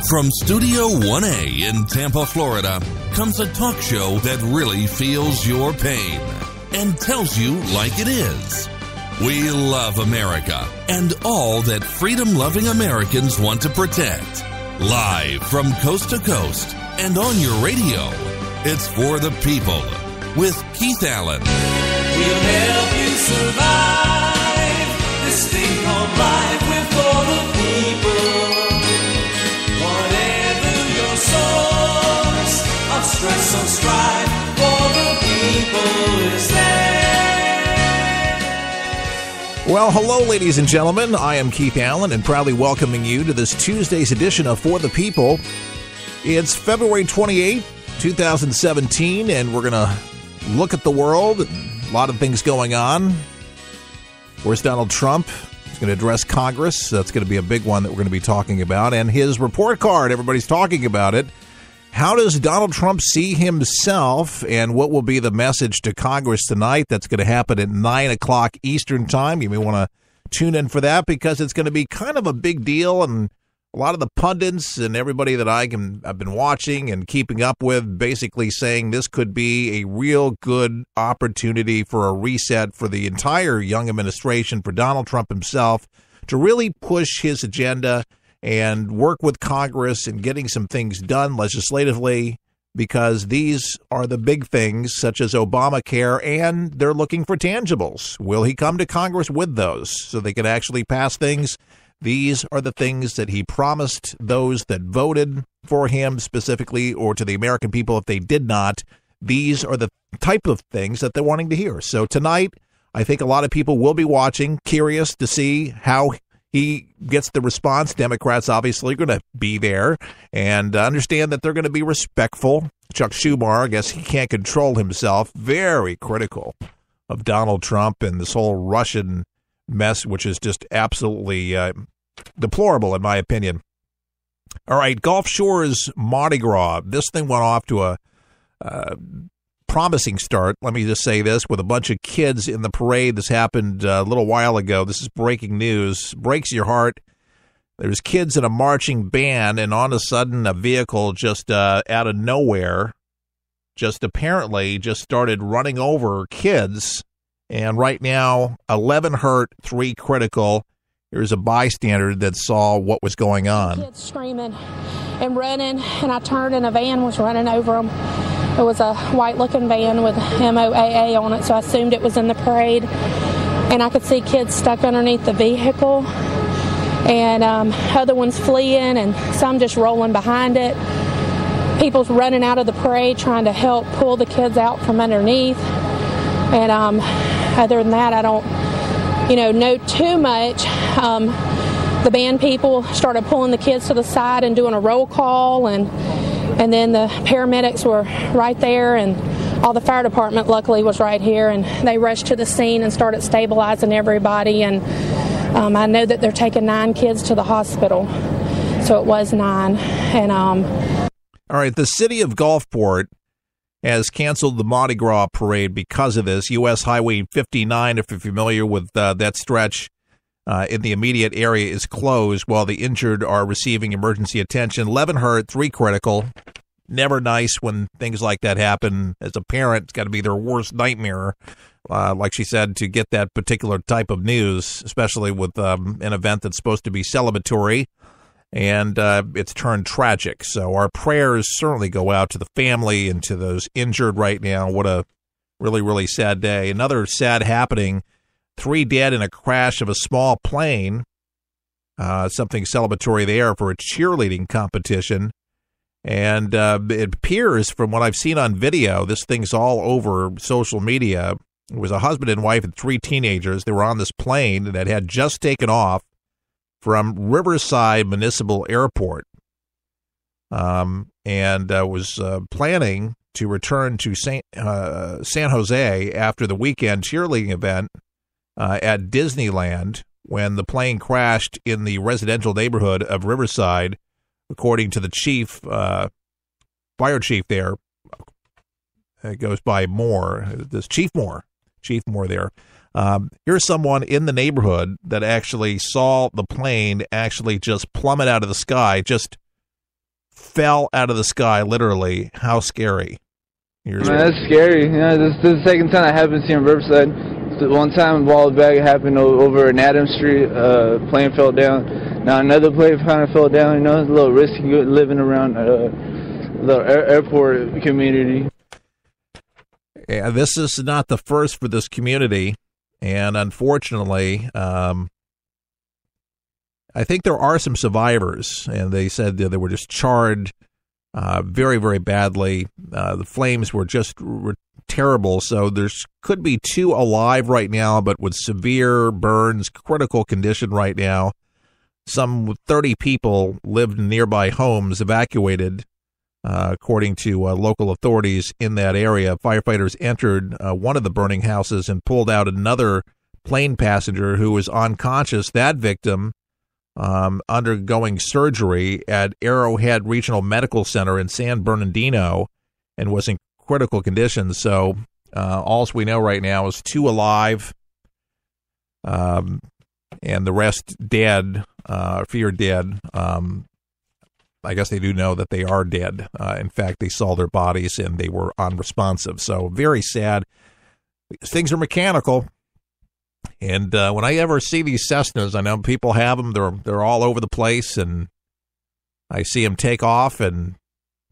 From Studio 1A in Tampa, Florida, comes a talk show that really feels your pain and tells you like it is. We love America and all that freedom-loving Americans want to protect. Live from coast to coast and on your radio, it's For the People with Keith Allen. We'll help you survive this thing called life. We're for the people. Whatever your source of stress or strife, for the people is there. Well, hello, ladies and gentlemen. I am Keith Allen and proudly welcoming you to this Tuesday's edition of For the People. It's February 28th, 2017, and we're going to look at the world. A lot of things going on. Where's Donald Trump? He's going to address Congress. That's going to be a big one that we're going to be talking about. And his report card, everybody's talking about it. How does Donald Trump see himself, and what will be the message to Congress tonight? That's going to happen at 9 o'clock Eastern time. You may want to tune in for that because it's going to be kind of a big deal, and a lot of the pundits and everybody that I've been watching and keeping up with basically saying this could be a real good opportunity for a reset for the entire young administration, for Donald Trump himself, to really push his agenda and work with Congress and getting some things done legislatively, because these are the big things, such as Obamacare, and they're looking for tangibles. Will he come to Congress with those so they can actually pass things? These are the things that he promised those that voted for him specifically, or to the American people if they did not. These are the type of things that they're wanting to hear. So tonight, I think a lot of people will be watching, curious to see how he gets the response. Democrats obviously are going to be there and understand that they're going to be respectful. Chuck Schumer, I guess he can't control himself, very critical of Donald Trump and this whole Russian mess, which is just absolutely deplorable in my opinion. All right, Gulf Shores Mardi Gras. This thing went off to a promising start. Let me just say this, with a bunch of kids in the parade. This happened a little while ago. This is breaking news. Breaks your heart. There's kids in a marching band, and all of a sudden a vehicle just out of nowhere apparently started running over kids. And right now, 11 hurt, 3 critical. Here's a bystander that saw what was going on. Kids screaming and running, and I turned and a van was running over them. It was a white-looking van with MOAA on it, so I assumed it was in the parade. And I could see kids stuck underneath the vehicle, and other ones fleeing, and some just rolling behind it. People's running out of the parade trying to help pull the kids out from underneath. And other than that, I don't, know too much. The band people started pulling the kids to the side and doing a roll call, and then the paramedics were right there, and all the fire department luckily was right here, and they rushed to the scene and started stabilizing everybody. And I know that they're taking 9 kids to the hospital, so it was 9. And all right, the city of Gulfport has canceled the Mardi Gras parade because of this. U.S. Highway 59, if you're familiar with that stretch in the immediate area, is closed while the injured are receiving emergency attention. 11 hurt, 3 critical. Never nice when things like that happen. As a parent, it's got to be their worst nightmare, like she said, to get that particular type of news, especially with an event that's supposed to be celebratory. And it's turned tragic. So our prayers certainly go out to the family and to those injured right now. What a really, really sad day. Another sad happening, 3 dead in a crash of a small plane. Something celebratory there for a cheerleading competition. And it appears, from what I've seen on video, this thing's all over social media. It was a husband and wife and 3 teenagers. They were on this plane that had just taken off from Riverside Municipal Airport, and was planning to return to San Jose after the weekend cheerleading event at Disneyland when the plane crashed in the residential neighborhood of Riverside, according to the chief, fire chief there. It goes by Moore. This Chief Moore there. Here's someone in the neighborhood that actually saw the plane actually just plummet out of the sky, just fell out of the sky, literally. How scary. Man, that's scary. This is the second time that happens here in Riverside. One time a while back it happened over in Adams Street. Plane fell down. Now another plane kind of fell down. It's a little risky living around the airport community. Yeah, this is not the first for this community, and unfortunately, I think there are some survivors, and they said that they were just charred very, very badly. The flames were terrible, so there could be 2 alive right now, but with severe burns, critical condition right now. Some 30 people lived in nearby homes evacuated, according to local authorities in that area. Firefighters entered one of the burning houses and pulled out another plane passenger who was unconscious. That victim undergoing surgery at Arrowhead Regional Medical Center in San Bernardino and was in critical condition. So all we know right now is 2 alive and the rest dead, feared dead. I guess they do know that they are dead. In fact, they saw their bodies and they were unresponsive. So very sad. Things are mechanical. And when I ever see these Cessnas, I know people have them. They're all over the place, and I see them take off and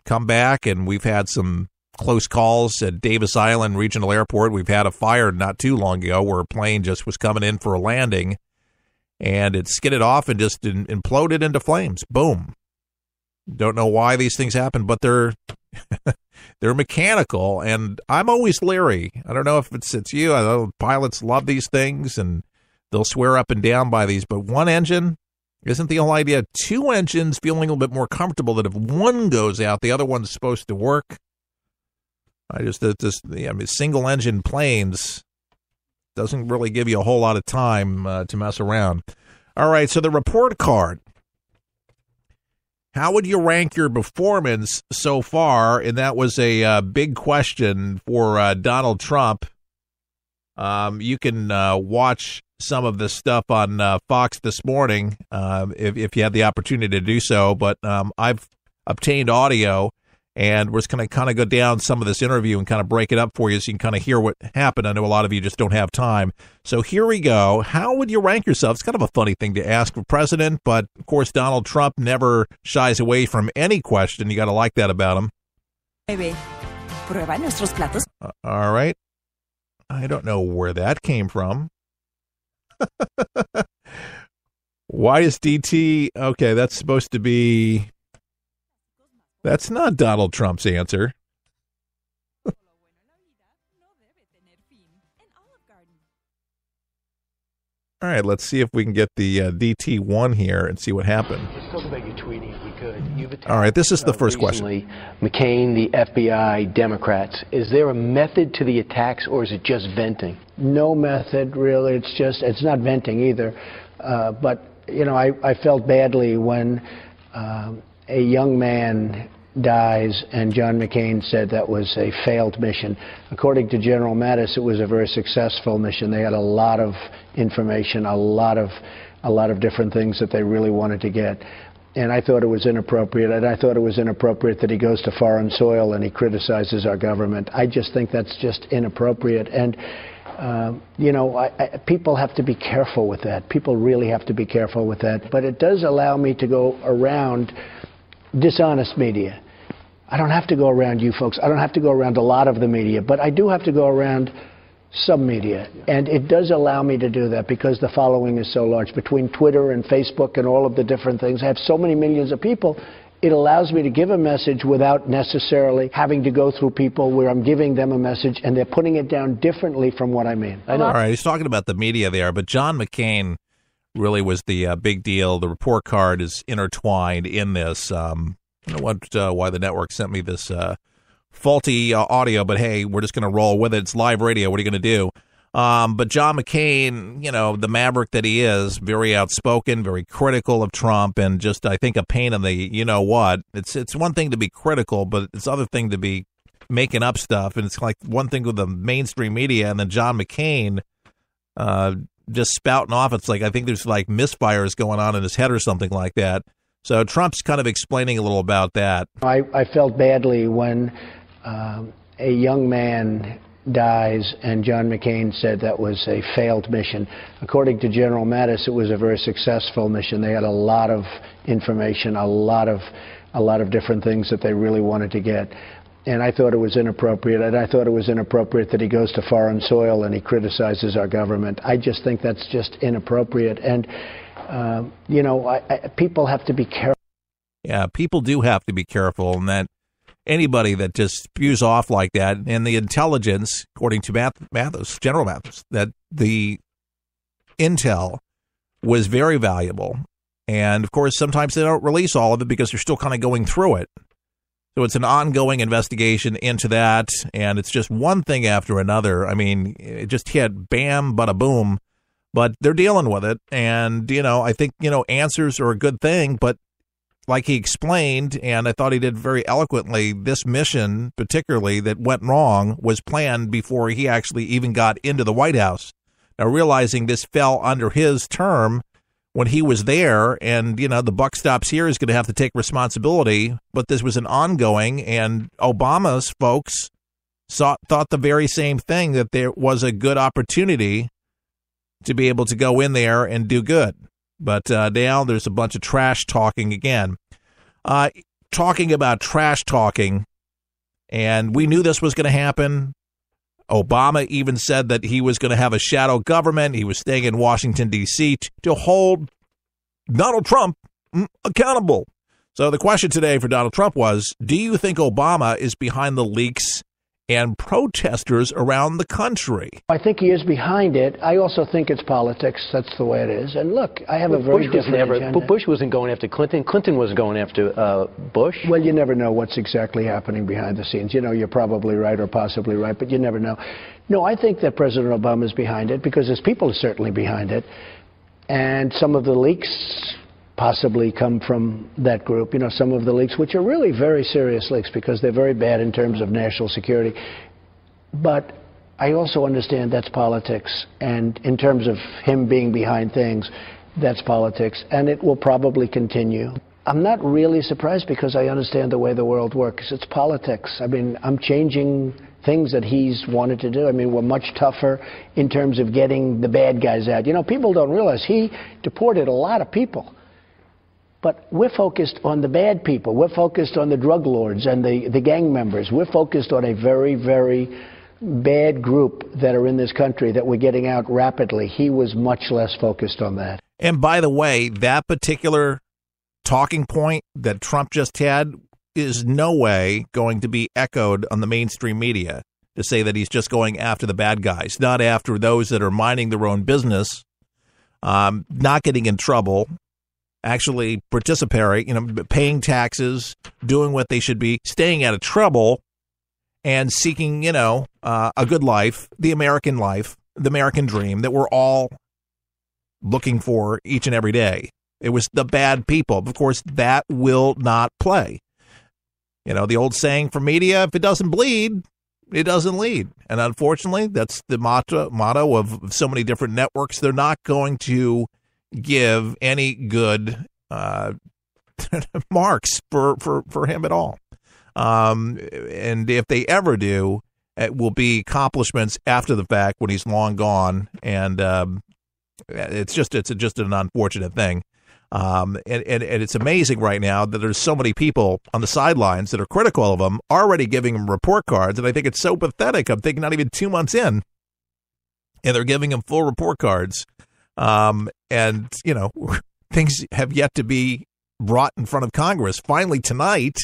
come back. And we've had some close calls at Davis Island Regional Airport. We've had a fire not too long ago where a plane just was coming in for a landing, and it skidded off and just imploded into flames. Boom. Don't know why these things happen, but they're they're mechanical, and I'm always leery. I don't know if it's you. I know pilots love these things, and they'll swear up and down by these, but one engine isn't the whole idea. 2 engines, feeling a little bit more comfortable that if one goes out, the other one's supposed to work. Single engine planes doesn't really give you a whole lot of time to mess around. All right, so the report card. How would you rank your performance so far? And that was a big question for Donald Trump. You can watch some of this stuff on Fox this morning if you had the opportunity to do so. But I've obtained audio, and we're just going to kind of go down some of this interview and kind of break it up for you so you can kind of hear what happened. I know a lot of you just don't have time. So here we go. How would you rank yourself? It's kind of a funny thing to ask for president, but of course Donald Trump never shies away from any question. You got to like that about him. All right. I don't know where that came from. Why is DT? Okay, that's supposed to be... That's not Donald Trump's answer. All right, let's see if we can get the DT1 here and see what happened. Let's talk about your tweeting if we could. All right, this is the first question. McCain, the FBI, Democrats. Is there a method to the attacks, or is it just venting? No method, really. It's not venting either. But, I felt badly when a young man dies, and John McCain said that was a failed mission. According to General Mattis, it was a very successful mission. They had a lot of information, a lot of different things that they really wanted to get. And I thought it was inappropriate. And I thought it was inappropriate that he goes to foreign soil and he criticizes our government. I just think that's just inappropriate. And people have to be careful with that. People really have to be careful with that. But it does allow me to go around dishonest media. I don't have to go around you folks. I don't have to go around a lot of the media, but I do have to go around some media. And it does allow me to do that because the following is so large. Between Twitter and Facebook and all of the different things, I have so many millions of people. It allows me to give a message without necessarily having to go through people where I'm giving them a message and they're putting it down differently from what I mean. I know. All right, he's talking about the media there, but John McCain really was the big deal. The report card is intertwined in this. I don't know why the network sent me this faulty audio, but hey, we're just going to roll with it. It's live radio. What are you going to do? But John McCain, the maverick that he is, very outspoken, very critical of Trump, and just, I think, a pain in the you-know-what. It's one thing to be critical, but it's other thing to be making up stuff. And it's like one thing with the mainstream media, and then John McCain just spouting off. It's like, I think there's like misfires going on in his head or something like that. So Trump's kind of explaining a little about that. I felt badly when a young man dies, and John McCain said that was a failed mission. According to General Mattis, it was a very successful mission. They had a lot of information, a lot of different things that they really wanted to get. And I thought it was inappropriate, and I thought it was inappropriate that he goes to foreign soil and he criticizes our government. I just think that's just inappropriate. And, people have to be careful. Yeah, people do have to be careful, and that anybody that just spews off like that, and the intelligence, according to General Mattis, that the intel was very valuable. And, of course, sometimes they don't release all of it because they're still kind of going through it. So it's an ongoing investigation into that, and it's just one thing after another. I mean, it just hit bam, bada boom, but they're dealing with it. And, I think, answers are a good thing, but like he explained, and I thought he did very eloquently, this mission particularly that went wrong was planned before he actually even got into the White House. Now, realizing this fell under his term when he was there, and, the buck stops here, is going to have to take responsibility, but this was an ongoing, and Obama's folks thought the very same thing, that there was a good opportunity to be able to go in there and do good. But now there's a bunch of trash talking again. Talking about trash talking, and we knew this was going to happen. Obama even said that he was going to have a shadow government. He was staying in Washington, D.C. to hold Donald Trump accountable. So the question today for Donald Trump was, do you think Obama is behind the leaks and protesters around the country? I think he is behind it. I also think it's politics. That's the way it is. And look, I have a very different agenda. Bush wasn't going after Clinton. Clinton wasn't going after Bush. Well, you never know what's exactly happening behind the scenes. You're probably right or possibly right, but you never know. No, I think that President Obama is behind it because his people are certainly behind it. And some of the leaks possibly come from that group. Some of the leaks, which are really very serious leaks because they're very bad in terms of national security. But I also understand that's politics. And in terms of him being behind things, that's politics. And it will probably continue. I'm not really surprised because I understand the way the world works. It's politics. I mean, I'm changing things that he's wanted to do. I mean, we're much tougher in terms of getting the bad guys out. People don't realize he deported a lot of people. But we're focused on the bad people. We're focused on the drug lords and the gang members. We're focused on a very, very bad group that are in this country that we're getting out rapidly. He was much less focused on that. And by the way, that particular talking point that Trump just had is no way going to be echoed on the mainstream media to say that he's just going after the bad guys, not after those that are minding their own business, not getting in trouble, actually participating, paying taxes, doing what they should be, staying out of trouble, and seeking, a good life, the American dream that we're all looking for each and every day. It was the bad people. Of course, that will not play. The old saying for media, if it doesn't bleed, it doesn't lead. And unfortunately, that's the motto of so many different networks. They're not going to give any good marks for him at all. And if they ever do, it will be accomplishments after the fact when he's long gone. And it's just an unfortunate thing. And it's amazing right now that there's so many people on the sidelines that are critical of him, already giving him report cards. And I think it's so pathetic. I'm thinking not even 2 months in, and they're giving him full report cards. And, things have yet to be brought in front of Congress. Finally, tonight,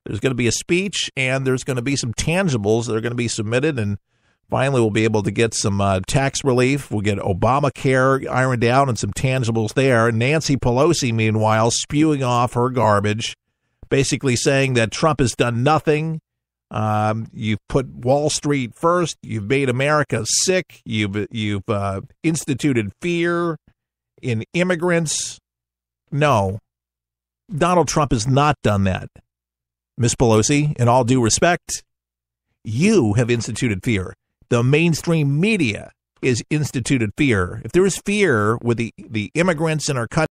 there's going to be a speech, and there's going to be some tangibles that are going to be submitted, and finally we'll be able to get some tax relief. We'll get Obamacare ironed out and some tangibles there. Nancy Pelosi, meanwhile, spewing off her garbage, basically saying that Trump has done nothing. You've put Wall Street first. You've made America sick. You've instituted fear in immigrants. No, Donald Trump has not done that. Miss Pelosi, in all due respect, you have instituted fear. The mainstream media is instituted fear. If there is fear with the immigrants in our country,